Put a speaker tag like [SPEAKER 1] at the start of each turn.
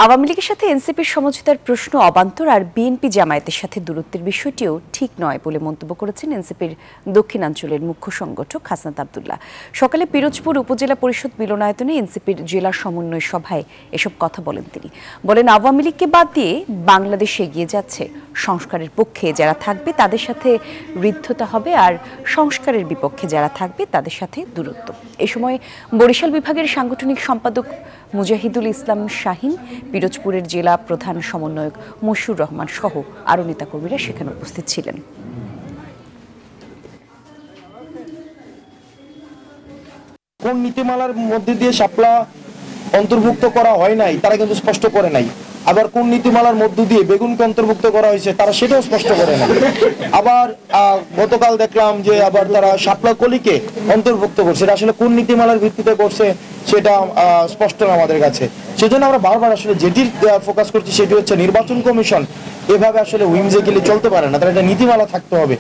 [SPEAKER 1] আওয়ামী লীগের সাথে এনসিপির সমঝোতার প্রশ্ন অবান্তর আর বিএনপি জামায়াতের সাথে দূরত্বের বিষয়টিও ঠিক নয় বলে মন্তব্য করেছেন এনসিপির দক্ষিণাঞ্চলের মুখ্য সংগঠক হাসনাত আব্দুল্লাহ। সকালে পিরোজপুর উপজেলা পরিষদ মিলনায়তনে এনসিপির জেলা সমন্বয় সভায় এসব কথা বলেন তিনি। বলেন, আওয়ামী লীগকে বাদ দিয়ে বাংলাদেশ এগিয়ে যাচ্ছে। সংস্কারের পক্ষে যারা থাকবে তাদের সাথে হৃদ্যতা হবে, আর সংস্কারের বিপক্ষে যারা থাকবে তাদের সাথে দূরত্ব। এ সময় বরিশাল বিভাগের সাংগঠনিক সম্পাদক মুজাহিদুল ইসলাম শাহিন, পিরোজপুরের জেলা প্রধান সমন্বয়ক মশিউর রহমান সহ আরও নেতাকর্মীরা সেখানে উপস্থিত ছিলেন।
[SPEAKER 2] কোন নীতিমালার মধ্যে দিয়ে শাপলা অন্তর্ভুক্ত করা হয় নাই তারা কিন্তু স্পষ্ট করে নাই। আবার কোন নীতিমালার মধ্য দিয়ে বেগুনকে অন্তর্ভুক্ত করা হয়েছে তারা সেটাও স্পষ্ট করে নাই। আবার গতকাল দেখলাম যে আবার তারা শাপলা কলিকে অন্তর্ভুক্ত করছে। এটা আসলে কোন নীতিমালার ভিত্তিতে করছে সেটা স্পষ্ট না আমাদের কাছে। সেজন্য আমরা বারবার আসলে যেটির ফোকাস করছি সেটি হচ্ছে নির্বাচন কমিশন এভাবে আসলে হুইমজেকিলি চলতে পারে না, তার একটা নীতিমালা থাকতে হবে।